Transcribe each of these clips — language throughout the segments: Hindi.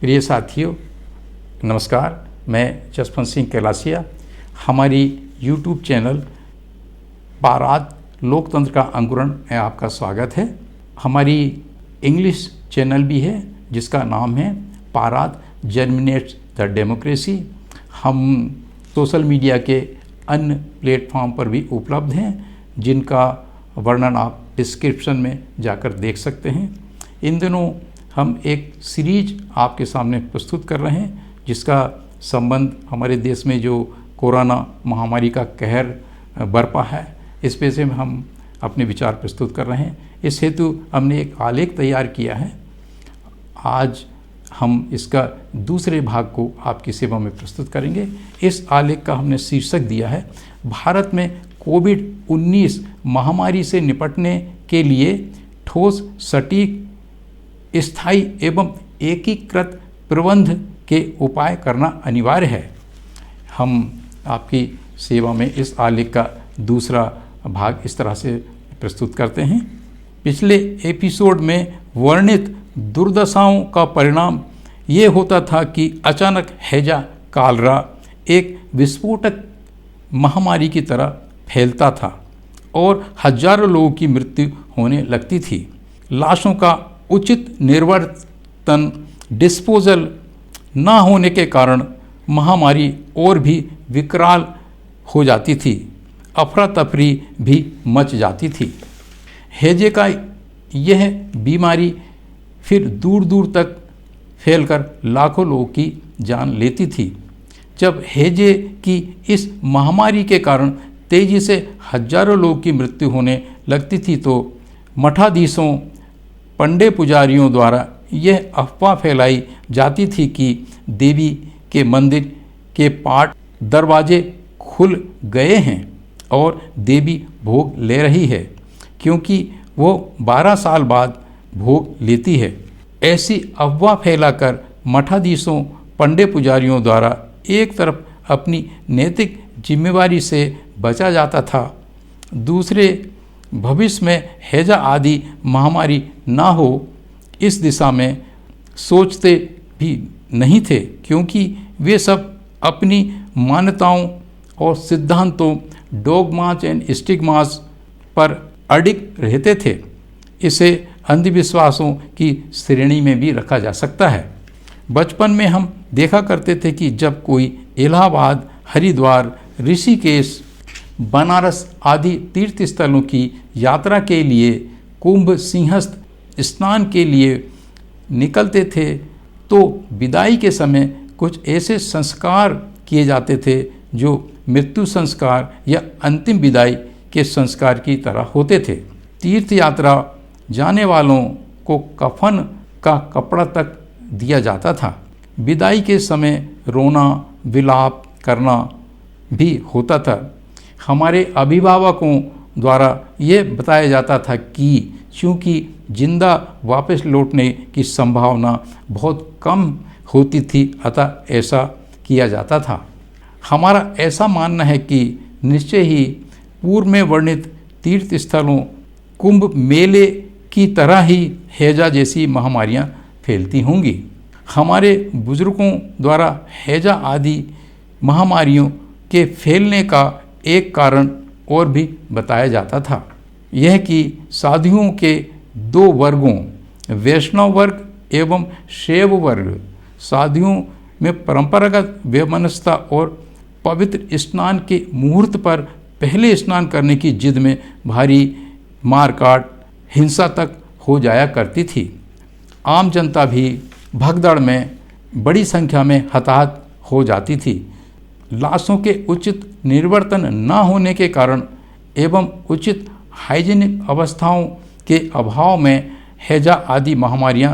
प्रिय साथियों, नमस्कार। मैं जसवंत सिंह कैलासिया। हमारी यूट्यूब चैनल पाराद लोकतंत्र का अंकुरण में आपका स्वागत है। हमारी इंग्लिश चैनल भी है जिसका नाम है पाराद जर्मिनेट्स द डेमोक्रेसी। हम सोशल मीडिया के अन्य प्लेटफॉर्म पर भी उपलब्ध हैं जिनका वर्णन आप डिस्क्रिप्शन में जाकर देख सकते हैं। इन दिनों हम एक सीरीज आपके सामने प्रस्तुत कर रहे हैं जिसका संबंध हमारे देश में जो कोरोना महामारी का कहर बरपा है इस पे से हम अपने विचार प्रस्तुत कर रहे हैं। इस हेतु हमने एक आलेख तैयार किया है। आज हम इसका दूसरे भाग को आपकी सेवा में प्रस्तुत करेंगे। इस आलेख का हमने शीर्षक दिया है भारत में कोविड-19 महामारी से निपटने के लिए ठोस, सटीक, स्थायी एवं एकीकृत प्रबंध के उपाय करना अनिवार्य है। हम आपकी सेवा में इस आलेख का दूसरा भाग इस तरह से प्रस्तुत करते हैं। पिछले एपिसोड में वर्णित दुर्दशाओं का परिणाम ये होता था कि अचानक हैजा कालरा एक विस्फोटक महामारी की तरह फैलता था और हजारों लोगों की मृत्यु होने लगती थी। लाशों का उचित निर्वर्तन डिस्पोजल न होने के कारण महामारी और भी विकराल हो जाती थी। अफरा तफरी भी मच जाती थी। हैजे का यह बीमारी फिर दूर दूर तक फैलकर लाखों लोगों की जान लेती थी। जब हैजे की इस महामारी के कारण तेजी से हजारों लोगों की मृत्यु होने लगती थी तो मठाधीशों, पंडे पुजारियों द्वारा यह अफवाह फैलाई जाती थी कि देवी के मंदिर के पाट दरवाजे खुल गए हैं और देवी भोग ले रही है क्योंकि वो 12 साल बाद भोग लेती है। ऐसी अफवाह फैलाकर मठाधीशों, पंडे पुजारियों द्वारा एक तरफ अपनी नैतिक जिम्मेवारी से बचा जाता था, दूसरे भविष्य में हैजा आदि महामारी ना हो इस दिशा में सोचते भी नहीं थे क्योंकि वे सब अपनी मान्यताओं और सिद्धांतों, डोगमास एंड स्टिग्मास पर अडिग रहते थे। इसे अंधविश्वासों की श्रेणी में भी रखा जा सकता है। बचपन में हम देखा करते थे कि जब कोई इलाहाबाद, हरिद्वार, ऋषिकेश, बनारस आदि तीर्थ स्थलों की यात्रा के लिए, कुंभ, सिंहस्थ स्नान के लिए निकलते थे तो विदाई के समय कुछ ऐसे संस्कार किए जाते थे जो मृत्यु संस्कार या अंतिम विदाई के संस्कार की तरह होते थे। तीर्थ यात्रा जाने वालों को कफन का कपड़ा तक दिया जाता था। विदाई के समय रोना, विलाप करना भी होता था। हमारे अभिभावकों द्वारा यह बताया जाता था कि चूँकि जिंदा वापस लौटने की संभावना बहुत कम होती थी अतः ऐसा किया जाता था। हमारा ऐसा मानना है कि निश्चय ही पूर्व में वर्णित तीर्थ स्थलों, कुंभ मेले की तरह ही हैजा जैसी महामारियां फैलती होंगी। हमारे बुजुर्गों द्वारा हैजा आदि महामारियों के फैलने का एक कारण और भी बताया जाता था, यह कि साधुओं के दो वर्गों, वैष्णव वर्ग एवं शैव वर्ग, साधुओं में परंपरागत वैमनस्यता और पवित्र स्नान के मुहूर्त पर पहले स्नान करने की जिद में भारी मारकाट, हिंसा तक हो जाया करती थी। आम जनता भी भगदड़ में बड़ी संख्या में हताहत हो जाती थी। लाशों के उचित निर्वर्तन न होने के कारण एवं उचित हाइजीनिक अवस्थाओं के अभाव में हैजा आदि महामारियां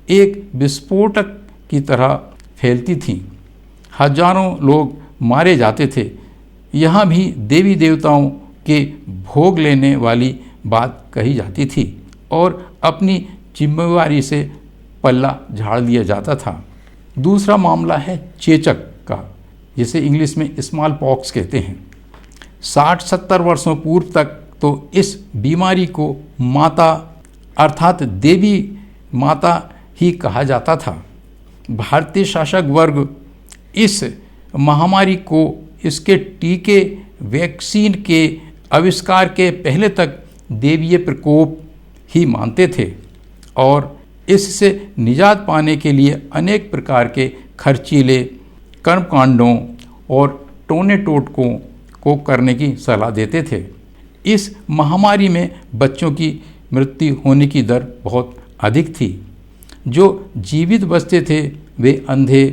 एक विस्फोटक की तरह फैलती थीं। हजारों लोग मारे जाते थे। यहाँ भी देवी देवताओं के भोग लेने वाली बात कही जाती थी और अपनी जिम्मेवारी से पल्ला झाड़ लिया जाता था। दूसरा मामला है चेचक का, जिसे इंग्लिश में स्मॉल पॉक्स कहते हैं। 60-70 वर्षों पूर्व तक तो इस बीमारी को माता अर्थात देवी माता ही कहा जाता था। भारतीय शासक वर्ग इस महामारी को इसके टीके वैक्सीन के आविष्कार के पहले तक दैवीय प्रकोप ही मानते थे और इससे निजात पाने के लिए अनेक प्रकार के खर्चीले कर्मकांडों और टोने टोटकों को करने की सलाह देते थे। इस महामारी में बच्चों की मृत्यु होने की दर बहुत अधिक थी। जो जीवित बचते थे वे अंधे,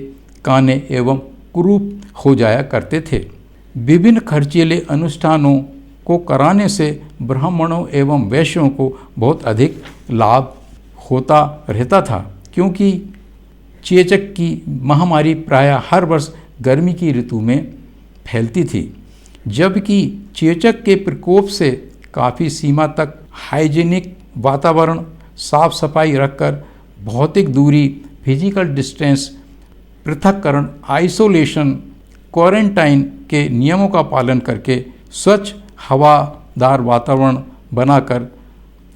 काने एवं कुरूप हो जाया करते थे। विभिन्न खर्चीले अनुष्ठानों को कराने से ब्राह्मणों एवं वैश्यों को बहुत अधिक लाभ होता रहता था, क्योंकि चेचक की महामारी प्रायः हर वर्ष गर्मी की ऋतु में फैलती थी, जबकि चेचक के प्रकोप से काफ़ी सीमा तक हाइजीनिक वातावरण, साफ सफाई रखकर, भौतिक दूरी, फिजिकल डिस्टेंस, पृथक्करण, आइसोलेशन, क्वारंटाइन के नियमों का पालन करके स्वच्छ हवादार वातावरण बनाकर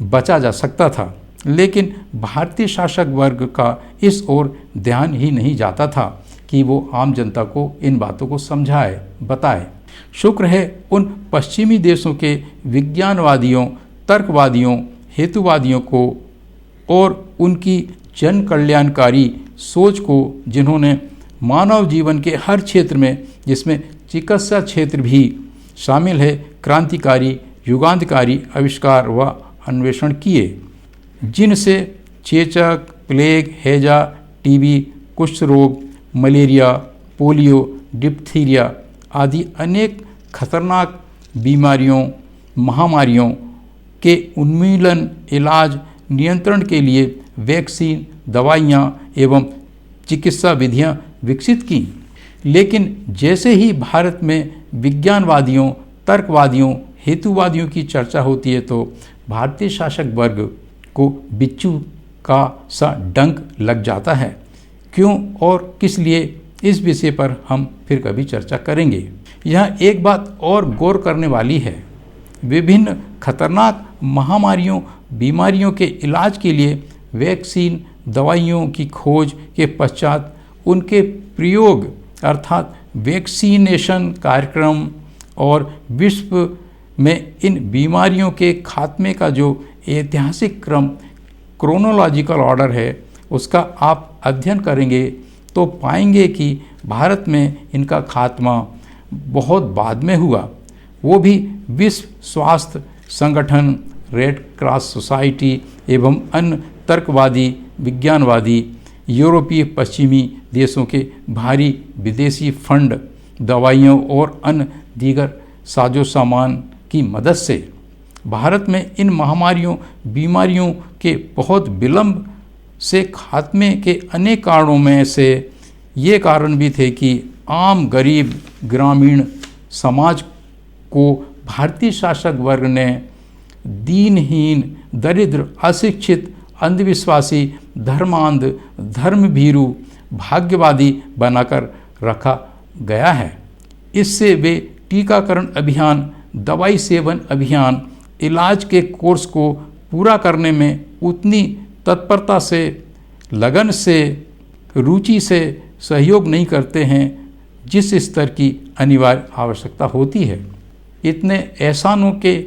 बचा जा सकता था। लेकिन भारतीय शासक वर्ग का इस ओर ध्यान ही नहीं जाता था कि वो आम जनता को इन बातों को समझाए, बताए। शुक्र है उन पश्चिमी देशों के विज्ञानवादियों, तर्कवादियों, हेतुवादियों को और उनकी जन कल्याणकारी सोच को, जिन्होंने मानव जीवन के हर क्षेत्र में, जिसमें चिकित्सा क्षेत्र भी शामिल है, क्रांतिकारी, युगांतकारी आविष्कार व अन्वेषण किए, जिनसे चेचक, प्लेग, हैजा, टीबी, कुष्ठ रोग, मलेरिया, पोलियो, डिप्थीरिया आदि अनेक खतरनाक बीमारियों, महामारियों के उन्मूलन, इलाज, नियंत्रण के लिए वैक्सीन, दवाइयाँ एवं चिकित्सा विधियाँ विकसित की। लेकिन जैसे ही भारत में विज्ञानवादियों, तर्कवादियों, हेतुवादियों की चर्चा होती है तो भारतीय शासक वर्ग को बिच्छू का सा डंक लग जाता है। क्यों और किस लिए, इस विषय पर हम फिर कभी चर्चा करेंगे। यहाँ एक बात और गौर करने वाली है, विभिन्न खतरनाक महामारियों, बीमारियों के इलाज के लिए वैक्सीन, दवाइयों की खोज के पश्चात उनके प्रयोग अर्थात वैक्सीनेशन कार्यक्रम और विश्व में इन बीमारियों के खात्मे का जो ऐतिहासिक क्रम, क्रोनोलॉजिकल ऑर्डर है, उसका आप अध्ययन करेंगे तो पाएंगे कि भारत में इनका खात्मा बहुत बाद में हुआ, वो भी विश्व स्वास्थ्य संगठन, रेड क्रॉस सोसाइटी एवं अन्य तर्कवादी, विज्ञानवादी, यूरोपीय पश्चिमी देशों के भारी विदेशी फंड, दवाइयों और अन्य दीगर साजो सामान की मदद से भारत में इन महामारियों, बीमारियों के बहुत विलंब से खात्मे के अनेक कारणों में से ये कारण भी थे कि आम गरीब ग्रामीण समाज को भारतीय शासक वर्ग ने दीनहीन, दरिद्र, अशिक्षित, अंधविश्वासी, धर्मांध, धर्मभीरु, भाग्यवादी बनाकर रखा गया है। इससे वे टीकाकरण अभियान, दवाई सेवन अभियान, इलाज के कोर्स को पूरा करने में उतनी तत्परता से, लगन से, रुचि से सहयोग नहीं करते हैं जिस स्तर की अनिवार्य आवश्यकता होती है। इतने एहसानों के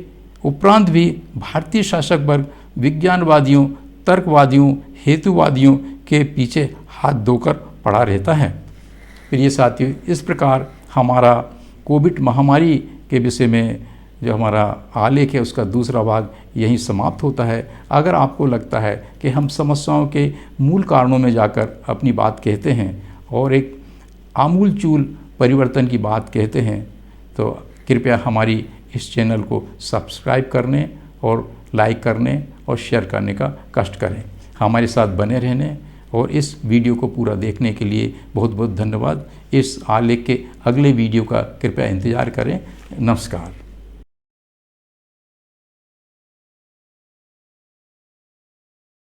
उपरांत भी भारतीय शासक वर्ग विज्ञानवादियों, तर्कवादियों, हेतुवादियों के पीछे हाथ धोकर पड़ा रहता है। प्रिय साथियों, इस प्रकार हमारा कोविड महामारी के विषय में जो हमारा आलेख है उसका दूसरा भाग यहीं समाप्त होता है। अगर आपको लगता है कि हम समस्याओं के मूल कारणों में जाकर अपनी बात कहते हैं और एक आमूल चूल परिवर्तन की बात कहते हैं तो कृपया हमारी इस चैनल को सब्सक्राइब करने और लाइक करने और शेयर करने का कष्ट करें। हमारे साथ बने रहने और इस वीडियो को पूरा देखने के लिए बहुत बहुत धन्यवाद। इस आलेख के अगले वीडियो का कृपया इंतज़ार करें। नमस्कार।